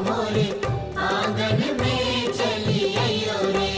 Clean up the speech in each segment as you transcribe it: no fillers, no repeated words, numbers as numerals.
मोरे आंगन में चली आइयो रे।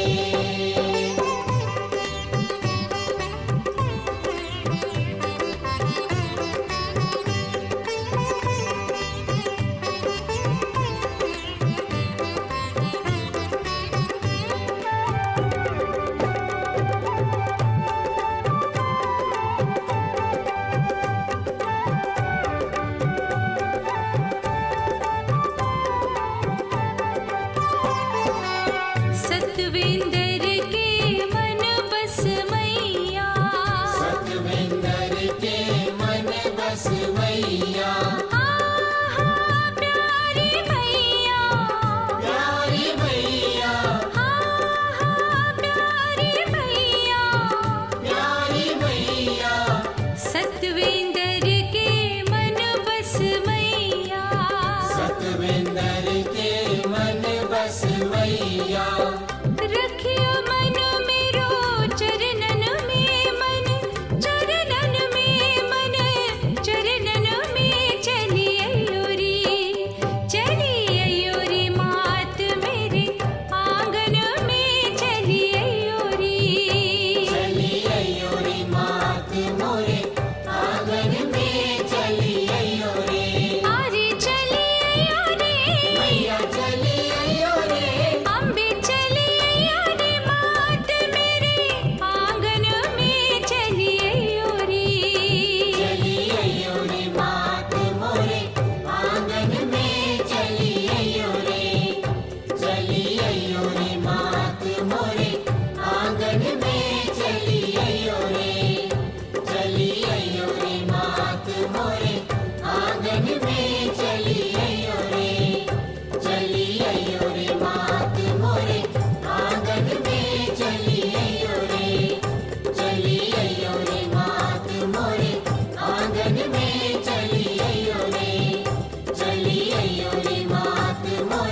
सतविंदर के मन बस मैया, सतविंदर के मन बस मैया, आहा प्यारी मैया, प्यारी मैया, आहा प्यारी मैया, प्यारी मैया, सतविंदर के मन बस मैया, सतविंदर के मन बस मैया। रखियो मन मेरो चरणन में मन, चरणन में मन, चरणन में चली आइयो रे, चली आइयो रे मात मेरे आंगन में चली आइयो रे। चली आइयो रे मात मोरे आंगन में चली आइयो रे। आरे चली आइयो रे, मैया चली आइयो रे। अम्बे चली आइयो रे मात मेरे आंगन में चली आइयो रे। चली आइयो रे मात मोरे आंगन में चली आइयो रे। चली आइयो रे मात मोरे आंगन में चली आइयो रे। चली आइयो रे मात मोरे आंगन में चली आइयो रे। चली आइयो रे मात मोरे आंगन में चली आइयो रे। चली आइयो रे मात मोरे आंगन में चली आइयो रे। चली आइयो रे मात मोरे आंगन में चली आइयो रे। चली आइयो रे मात मोरे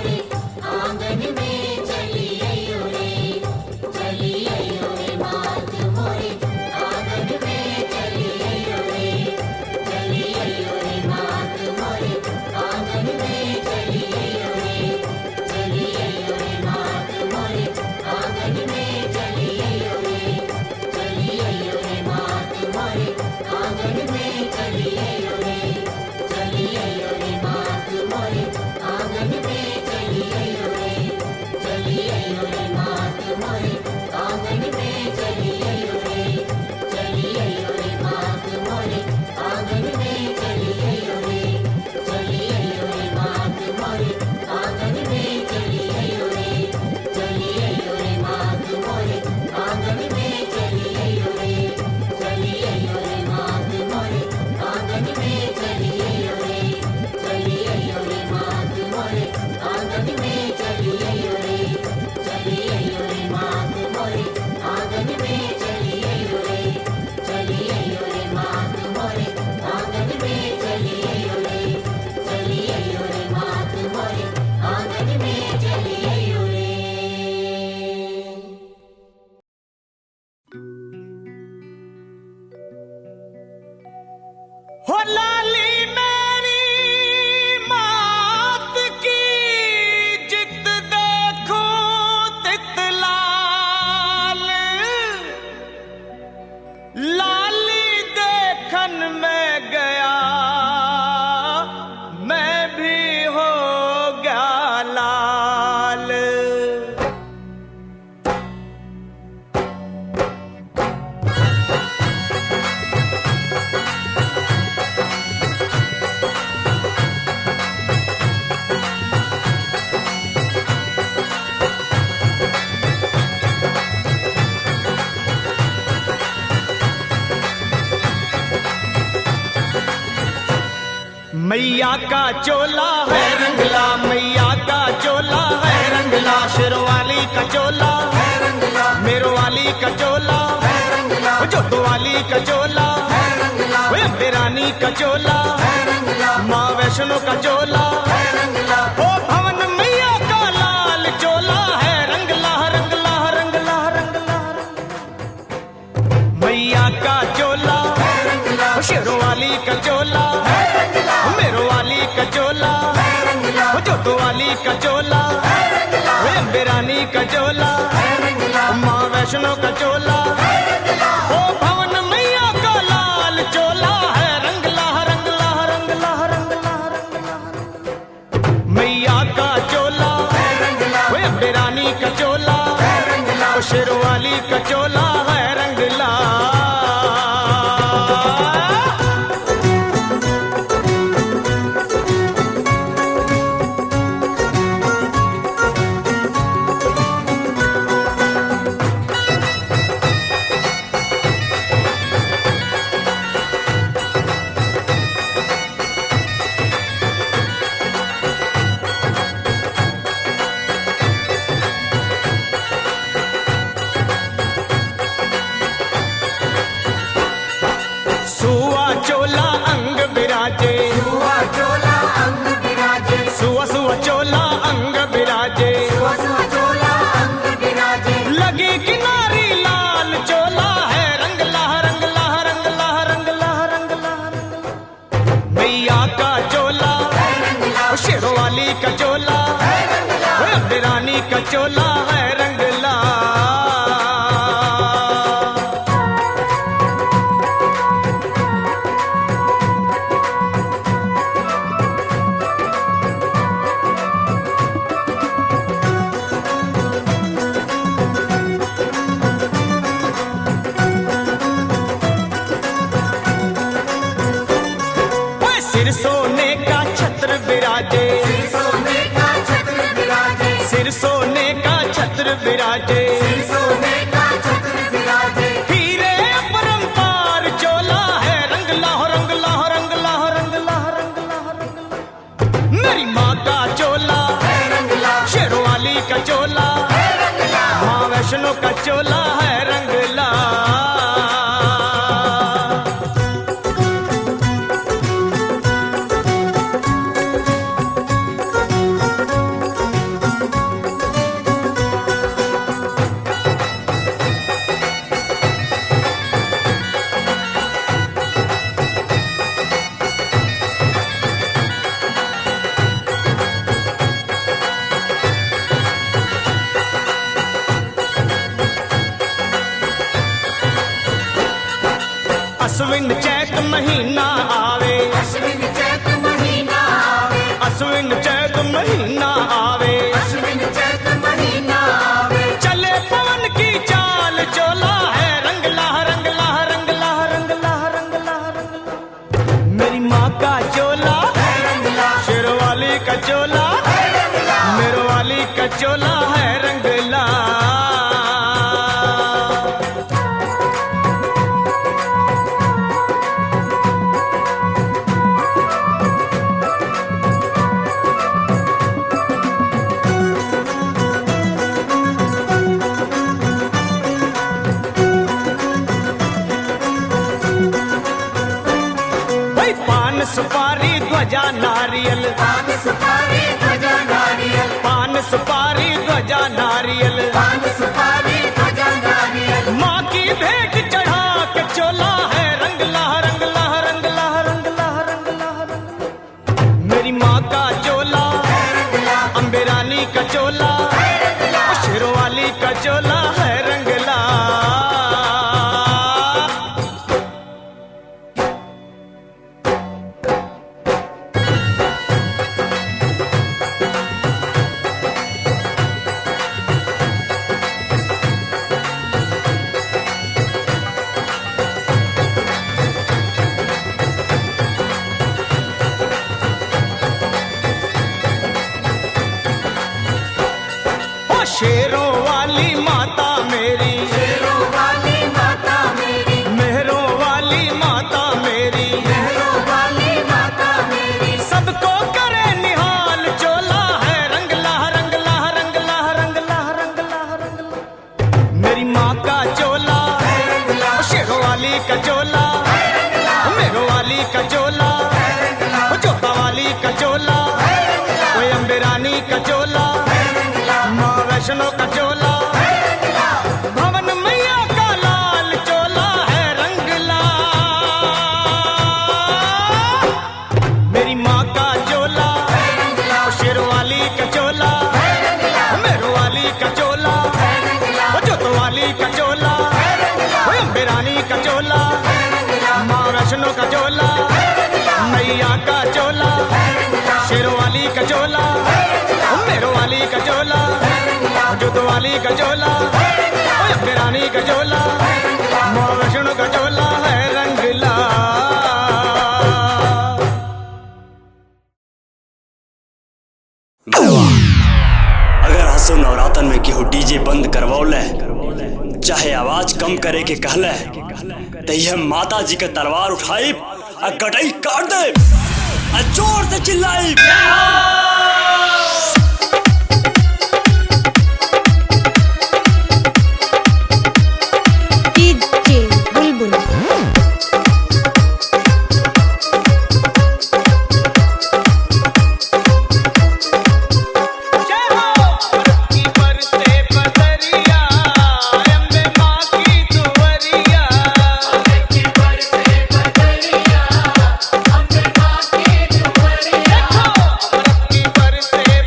आंगन में चली आइयो रे। चली आइयो रे मात मोरे आंगन में चली आइयो रे। चली आइयो रे मात मोरे आंगन में चली आइयो रे। चली आइयो रे मात मोरे आंगन में चली आइयो रे। चली आइयो रे मात मोरे आंगन में चली आइयो रे। चली आइयो रे मात मोरे आंगन में चली आइयो रे। चली आइयो रे मात मोरे आंगन में चली आइयो रे। चली आइयो रे मात मोरे आंगन में चली आइयो रे। चली आइयो रे मात मोरे आंगन में चली आइयो रे। चली आइयो रे मात मोरे आंगन में चली आइयो रे। चली आइयो रे मात मोरे आंगन में चली आइयो रे। चली आइयो रे मात मोरे आंगन में चली आइयो रे। चली आइयो रे मात मोरे आंगन में चली आइयो रे। चली आइयो रे मात मोरे आंगन में चली आइयो रे। हो लाली मेरी मात की जित देखो तित लाल, लाली देखन में गया मैं भी हो गया लाल। मैया का चोला है रंगला, मैया का चोला है रंगला, शेरवाली का चोला है रंगला, मेरवाली का चोला है रंगला, जोतवाली का चोला है रंगला, रानी का चोला है रंगला, माँ वैष्णो का चोला है रंगला, ओ भवन मैया का लाल चोला है रंगला रंगला रंगला रंगला, मैया का चोला है रंगला, शेरवाली का चोला है रंगला, मेरवाली का चोला है रंगला, जोतवाली वाली का चोला, वे अम्बे रानी का चोला, माँ वैष्णो का चोला, ओ भवन मैया का लाल चोला है, रंगला रंगला रंगला रंगला रंगला, मैया का चोला, वे अम्बे रानी का चोला, ओ शेरवाली का चोला है रंगला। सुआ चोला अंग बिराजे, सुआ चोला अंग बिराजे, सुआ सुआ चोला अंग बिराजे, सुआ सुआ चोला अंग बिराजे, लगी किनारी लाल चोला है, रंगला रंगला रंगला रंगला रंगला रंगला, मैया का चोला, ओ शेरवाली का चोला, ओ अम्बे रानी का चोला है रंगला। सिर सोने का छत्र विराजे, सिर सोने का छत्र विराजे, सिर सोने का छत्र विराजे, सिर सोने का छत्र विराजे, हीरे अपरंपार चोला है, रंगला हो रंगला हो रंगला हो रंगला हो रंगला हो रंगला, मेरी माँ का चोला, शेरवाली का चोला, माँ वैष्णो का चोला है रंगला। अश्विन चैत महीना आवे, अश्विन चैत महीना आवे, अश्विन चैत महीना आवे, अश्विन चैत महीना आवे, चले पवन की चाल चोला है, रंगला रंगला रंगला रंगला रंगला रंगला, मेरी माँ का चोला, शेरवाली का चोला, मेरवाली का चोला है रंगला। पान सुपारी ध्वजा नारियल, पान सुपारी ध्वजा नारियल, पान सुपारी ध्वजा नारियल, पान सुपारी ध्वजा नारियल, माँ की भेंट चढ़ा के चोला है, रंगला रंगला रंगला रंगला रंगला रंगला, मेरी माँ का चोला, अम्बे रानी का चोला, शेरवाली का चोला है रंगला। शेरों वाली माता मेरी, शेरों वाली माता मेरी, मेहरों वाली माता मेरी, मेहरों वाली माता मेरी, सबको करे निहाल चोला है, रंगला रंगला रंगला रंगला रंगला रंगला, मेरी माँ का चोला, शेरवाली का चोला, मेरवाली का चोला, जोता वाली का चोला, कोई अम्बे रानी का चोला, माँ वैष्णो का चोला, भवन मैया का लाल चोला है रंगला, मेरी माँ का चोला, शेरवाली का चोला। कोतवाली का चोला, ओए अम्बे रानी का चोला, माँ वैष्णो का चोला है रंगला। अगर हंसो नवरातन में केहू डीजे बंद करवौले, चाहे आवाज कम करे के कहले, तो यह माता जी के तलवार उठाई और कटाई काट दे और जोर से चिल्लाई। डीजे बुलबुल से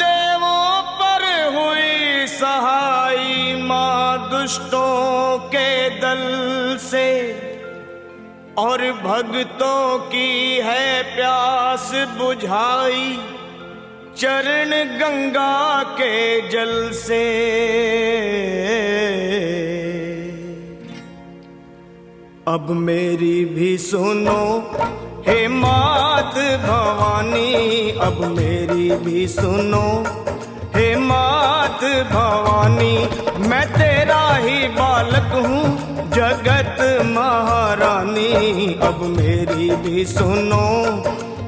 देवों पर हुई सहाई, माँ दुष्टों के दल से, और भक्तों की है प्यास बुझाई चरण गंगा के जल से। अब मेरी भी सुनो हे मात भवानी, अब मेरी भी सुनो हे मात भवानी, मैं तेरा ही बालक हूँ जगत महारानी। अब मेरी भी सुनो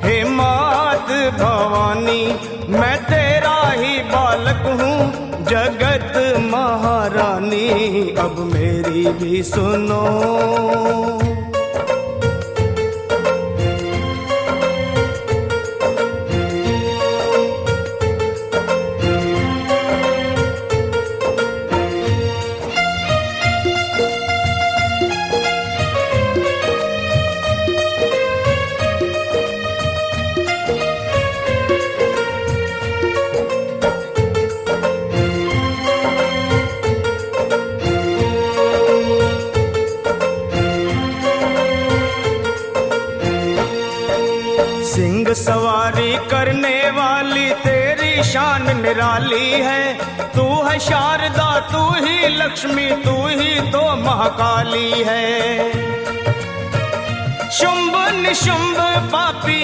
हे मात भवानी, मैं तेरा ही बालक हूँ जगत महारानी। अब मेरी भी सुनो। सिंह सवारी करने वाली तेरी शान निराली है। तू है शारदा, तू ही लक्ष्मी, तू ही तो महाकाली है। शुंभ निशुंभ पापी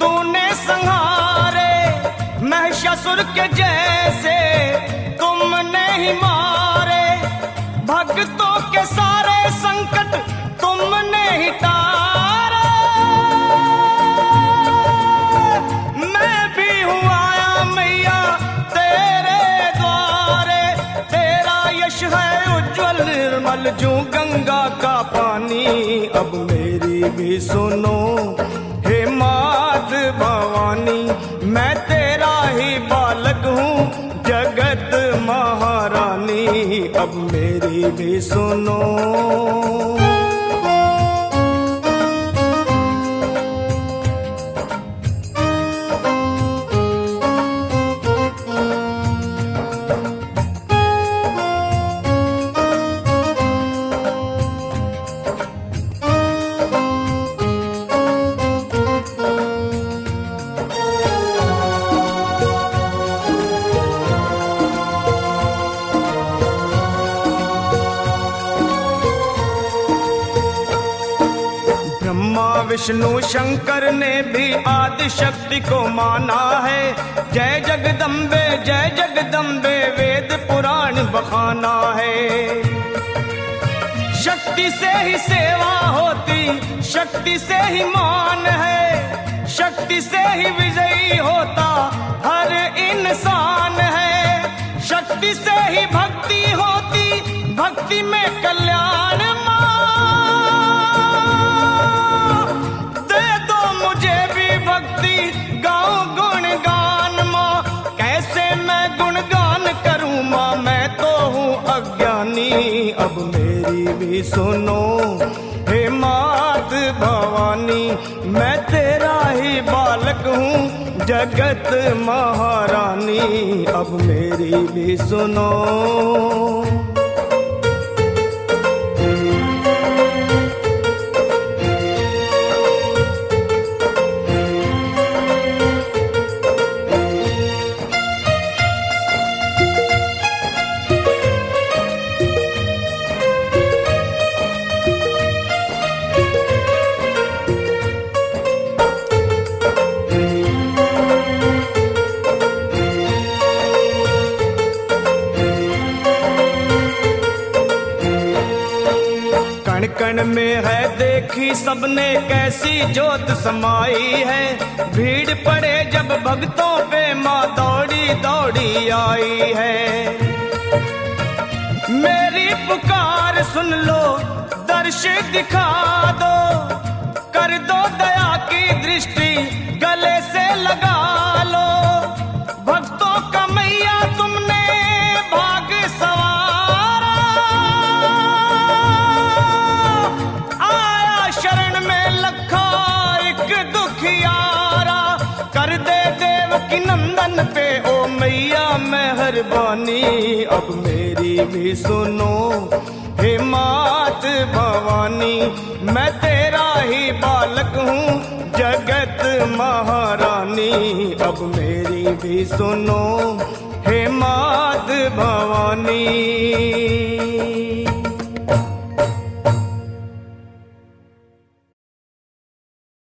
तूने संहारे, महिषासुर के जैसे तुमने ही मारे। भक्तों के सारे संकट तुमने ही तारे। मैं भी हूँ आया मैया तेरे द्वारे, तेरा यश है उज्जवल निर्मल जो गंगा का पानी। अब मेरी भी सुनो हे मात भवानी, मैं तेरा ही बालक हूँ जगत महारानी। अब मेरी भी सुनो। विष्णु शंकर ने भी आदि शक्ति को माना है। जय जगदम्बे वेद पुराण बखाना है। शक्ति से ही सेवा होती, शक्ति से ही मान है, शक्ति से ही विजयी होता हर इंसान है। शक्ति से ही भक्ति होती, भक्ति में कल्याण। अब मेरी भी सुनो हे मात भवानी, मैं तेरा ही बालक हूँ जगत महारानी। अब मेरी भी सुनो। कण में है देखी सबने कैसी जोत समाई है। भीड़ पड़े जब भक्तों पे माँ दौड़ी दौड़ी आई है। मेरी पुकार सुन लो, दर्श दिखा दो, कर दो दया की दृष्टि गले से लगा लो। भक्तों का मैया तुमने भाग सवारा, आया शरण में लखा एक दुखियारा। कर दे देव की नंदन पे ओ मैया मेहरबानी अब मेरी भी सुनो हे मात भवानी। मैं तेरा ही बालक हूँ जगत महारानी अब मेरी भी सुनो हे मात भवानी।